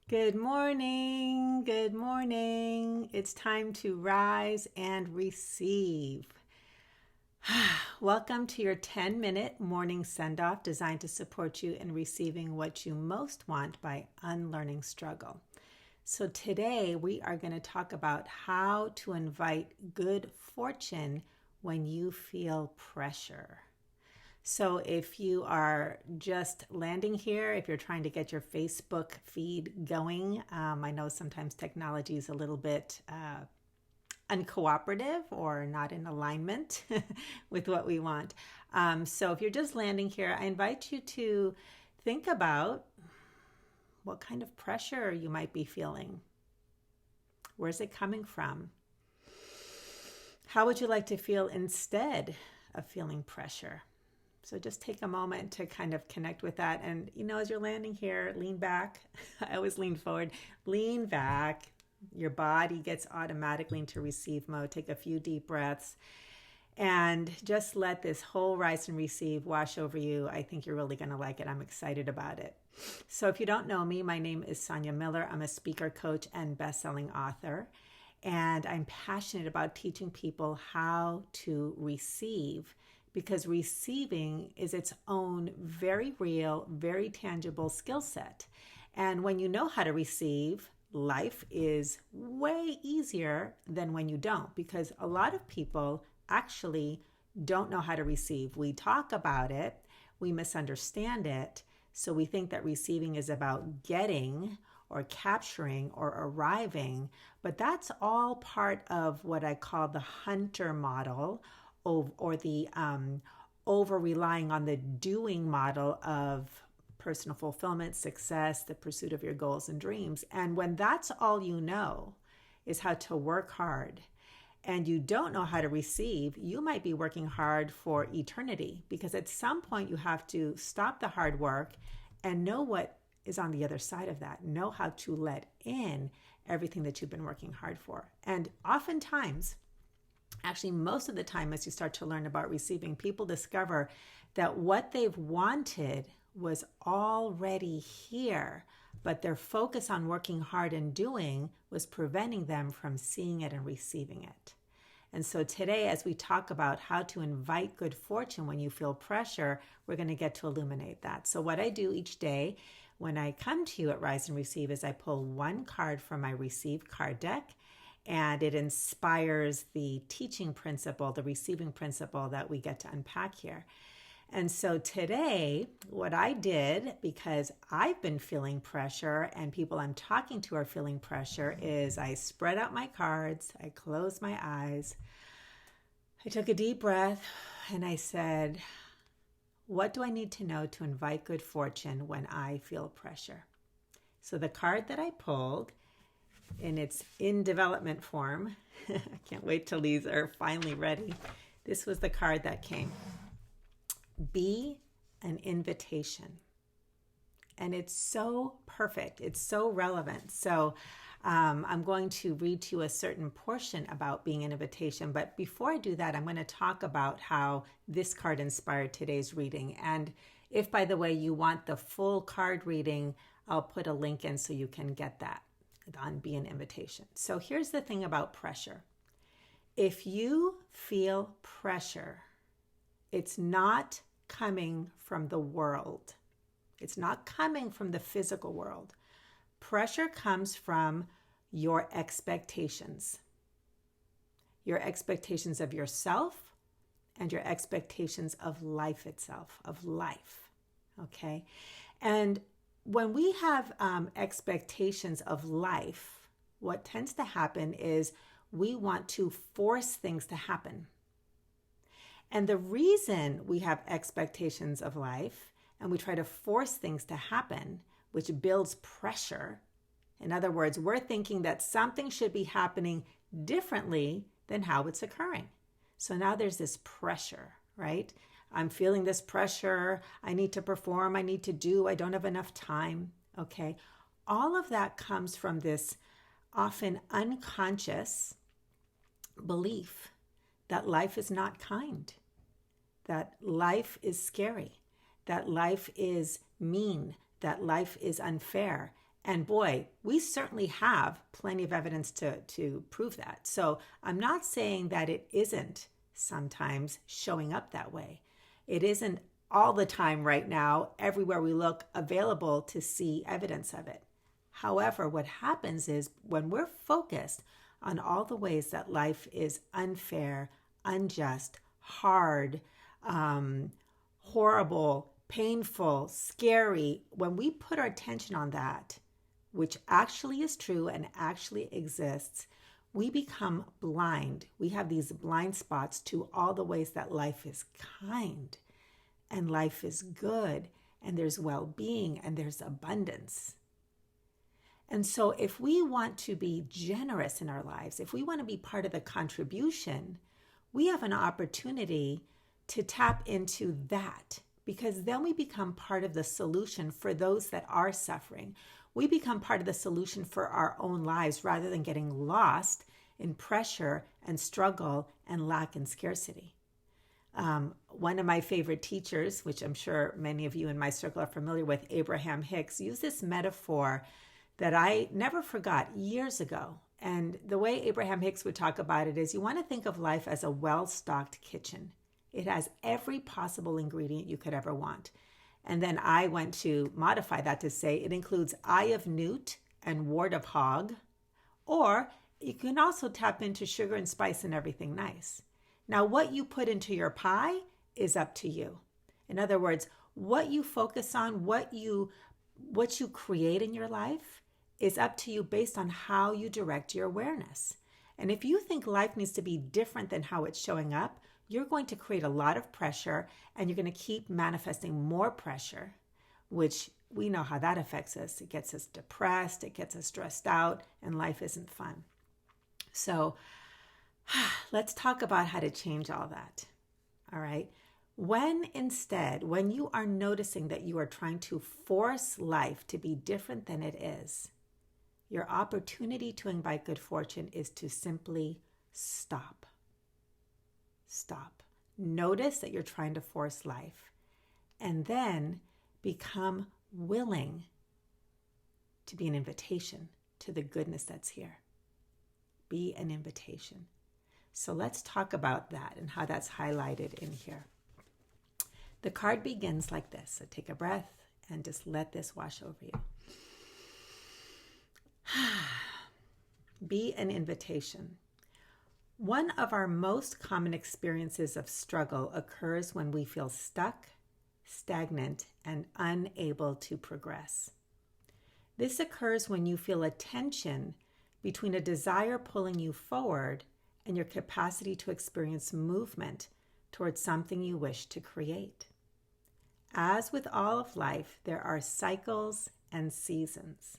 Good morning. Good morning. It's time to rise and receive. Welcome to your 10-minute morning send off designed to support you in receiving what you most want by unlearning struggle. So, today we are going to talk about how to invite good fortune when you feel pressure. So if you are just landing here, if you're trying to get your Facebook feed going, I know sometimes technology is a little bit uncooperative or not in alignment with what we want. So if you're just landing here, I invite you to think about what kind of pressure you might be feeling. Where's it coming from? How would you like to feel instead of feeling pressure? So just take a moment to kind of connect with that. And, as you're landing here, lean back. I always lean forward. Lean back. Your body gets automatically into receive mode. Take a few deep breaths and just let this whole rise and receive wash over you. I think you're really going to like it. I'm excited about it. So if you don't know me, my name is Sonia Miller. I'm a speaker, coach, and best-selling author. And I'm passionate about teaching people how to receive, because receiving is its own very real, very tangible skill set. And when you know how to receive, life is way easier than when you don't, because a lot of people actually don't know how to receive. We talk about it, we misunderstand it, so we think that receiving is about getting or capturing or arriving, but that's all part of what I call the hunter model, or the over relying on the doing model of personal fulfillment, success, the pursuit of your goals and dreams. And when that's all you know is how to work hard, and you don't know how to receive, you might be working hard for eternity, because at some point you have to stop the hard work and know what is on the other side of that. Know how to let in everything that you've been working hard for. And oftentimes, actually, most of the time, as you start to learn about receiving, people discover that what they've wanted was already here, but their focus on working hard and doing was preventing them from seeing it and receiving it. And so today, as we talk about how to invite good fortune when you feel pressure, we're going to get to illuminate that. So what I do each day when I come to you at Rise and Receive is I pull one card from my Receive card deck, and it inspires the teaching principle, the receiving principle that we get to unpack here. And so today, what I did, because I've been feeling pressure and people I'm talking to are feeling pressure, is I spread out my cards, I closed my eyes, I took a deep breath, and I said, what do I need to know to invite good fortune when I feel pressure? So the card that I pulled, in its in development form, I can't wait till these are finally ready. This was the card that came. Be an invitation. And it's so perfect. It's so relevant. So I'm going to read to you a certain portion about being an invitation. But before I do that, I'm going to talk about how this card inspired today's reading. And if, by the way, you want the full card reading, I'll put a link in so you can get that on Be an Invitation. So here's the thing about pressure. If you feel pressure, it's not coming from the world. It's not coming from the physical world. Pressure comes from your expectations. Your expectations of yourself and your expectations of life itself, of life. Okay? And when we have expectations of life, what tends to happen is we want to force things to happen. And the reason we have expectations of life and we try to force things to happen, which builds pressure. In other words, we're thinking that something should be happening differently than how it's occurring. So now there's this pressure, right? I'm feeling this pressure. I need to perform. I need to do. I don't have enough time. Okay. All of that comes from this often unconscious belief that life is not kind, that life is scary, that life is mean, that life is unfair. And boy, we certainly have plenty of evidence to prove that. So I'm not saying that it isn't sometimes showing up that way. It isn't all the time right now, everywhere we look, available to see evidence of it. However, what happens is when we're focused on all the ways that life is unfair, unjust, hard, horrible, painful, scary, when we put our attention on that, which actually is true and actually exists, we become blind. We have these blind spots to all the ways that life is kind and life is good and there's well-being and there's abundance. And so if we want to be generous in our lives, if we want to be part of the contribution, we have an opportunity to tap into that, because then we become part of the solution for those that are suffering. We become part of the solution for our own lives rather than getting lost in pressure and struggle and lack and scarcity. One of my favorite teachers, which I'm sure many of you in my circle are familiar with, Abraham Hicks, used this metaphor that I never forgot years ago. And the way Abraham Hicks would talk about it is you want to think of life as a well-stocked kitchen. It has every possible ingredient you could ever want. And then I went to modify that to say it includes eye of newt and wart of hog, or you can also tap into sugar and spice and everything nice. Now, what you put into your pie is up to you. In other words, what you focus on, what you create in your life is up to you based on how you direct your awareness. And if you think life needs to be different than how it's showing up, you're going to create a lot of pressure and you're going to keep manifesting more pressure, which we know how that affects us. It gets us depressed, it gets us stressed out, and life isn't fun. So let's talk about how to change all that. All right. When you are noticing that you are trying to force life to be different than it is, your opportunity to invite good fortune is to simply stop. Stop. Notice that you're trying to force life, and then become willing to be an invitation to the goodness that's here. Be an invitation. So let's talk about that and how that's highlighted in here. The card begins like this. So take a breath and just let this wash over you. Be an invitation. One of our most common experiences of struggle occurs when we feel stuck, stagnant, and unable to progress. This occurs when you feel a tension between a desire pulling you forward and your capacity to experience movement towards something you wish to create. As with all of life, there are cycles and seasons.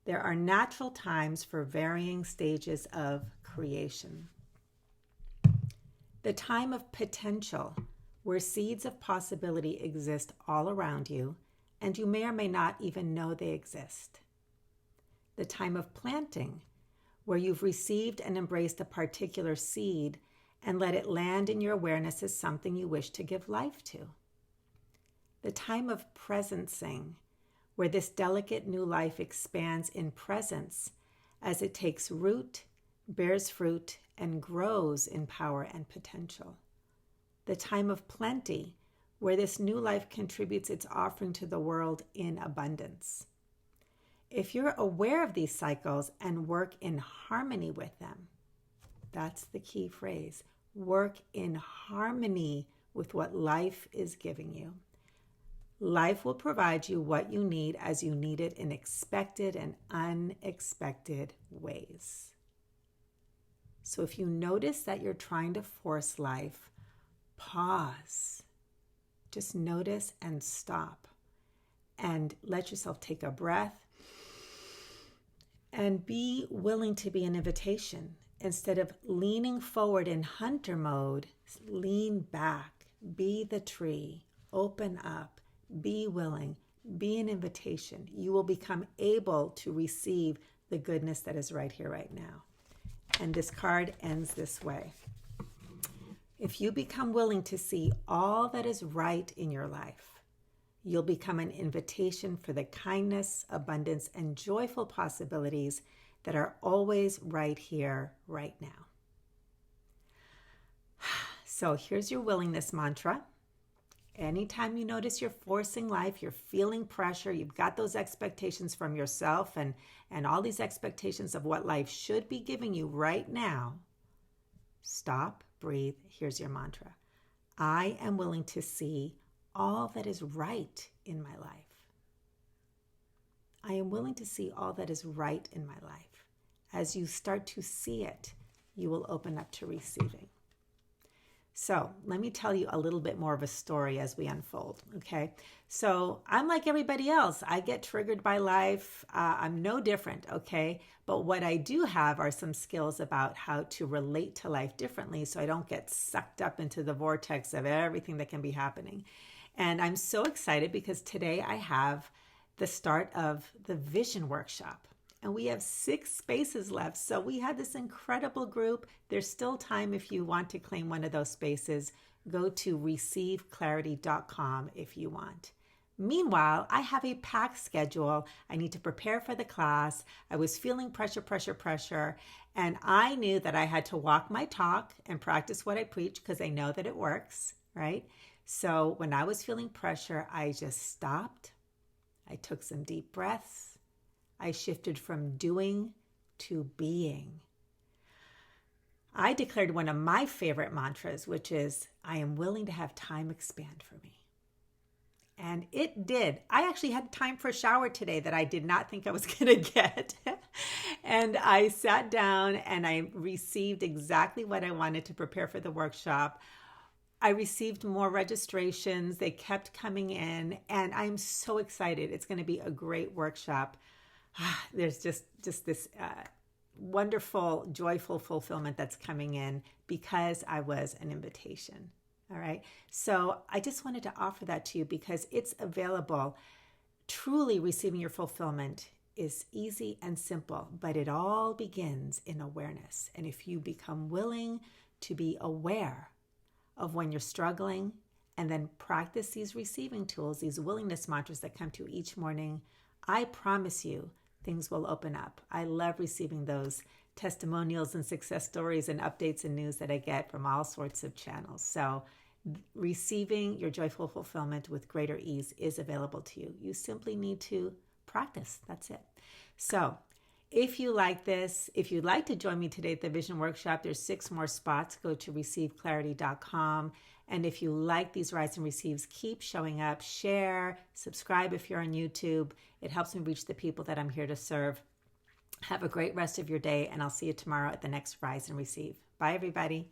There are natural times for varying stages of creation. The time of potential, where seeds of possibility exist all around you, and you may or may not even know they exist. The time of planting, where you've received and embraced a particular seed and let it land in your awareness as something you wish to give life to. The time of presencing, where this delicate new life expands in presence as it takes root, bears fruit, and grows in power and potential. The time of plenty, where this new life contributes its offering to the world in abundance. If you're aware of these cycles and work in harmony with them, that's the key phrase, work in harmony with what life is giving you. Life will provide you what you need as you need it in expected and unexpected ways. So if you notice that you're trying to force life, pause. Just notice and stop. And let yourself take a breath. And be willing to be an invitation. Instead of leaning forward in hunter mode, lean back. Be the tree. Open up. Be willing. Be an invitation. You will become able to receive the goodness that is right here, right now. And this card ends this way. If you become willing to see all that is right in your life, You'll become an invitation for the kindness, abundance, and joyful possibilities that are always right here, right now. So here's your willingness mantra. Anytime you notice you're forcing life, you're feeling pressure, you've got those expectations from yourself and all these expectations of what life should be giving you right now, stop, breathe. Here's your mantra. I am willing to see all that is right in my life. I am willing to see all that is right in my life. As you start to see it, you will open up to receiving. So let me tell you a little bit more of a story as we unfold, okay? So I'm like everybody else. I get triggered by life. I'm no different, okay? But what I do have are some skills about how to relate to life differently so I don't get sucked up into the vortex of everything that can be happening. And I'm so excited because today I have the start of the Vision Workshop. And we have 6 spaces left. So we have this incredible group. There's still time if you want to claim one of those spaces. Go to ReceiveClarity.com if you want. Meanwhile, I have a packed schedule. I need to prepare for the class. I was feeling pressure. And I knew that I had to walk my talk and practice what I preach because I know that it works, right? So when I was feeling pressure, I just stopped. I took some deep breaths. I shifted from doing to being. I declared one of my favorite mantras, which is, I am willing to have time expand for me. And it did. I actually had time for a shower today that I did not think I was going to get. And I sat down and I received exactly what I wanted to prepare for the workshop. I received more registrations. They kept coming in, and I'm so excited. It's going to be a great workshop. There's just this wonderful, joyful fulfillment that's coming in because I was an invitation. All right. So I just wanted to offer that to you because it's available. Truly receiving your fulfillment is easy and simple, but it all begins in awareness. And if you become willing to be aware of when you're struggling and then practice these receiving tools, these willingness mantras that come to you each morning, I promise you, things will open up. I love receiving those testimonials and success stories and updates and news that I get from all sorts of channels. So receiving your joyful fulfillment with greater ease is available to you. You simply need to practice. That's it. So if you like this, if you'd like to join me today at the Vision Workshop, there's 6 more spots. Go to ReceiveClarity.com. And if you like these Rise and Receives, keep showing up, share, subscribe if you're on YouTube. It helps me reach the people that I'm here to serve. Have a great rest of your day, and I'll see you tomorrow at the next Rise and Receive. Bye, everybody.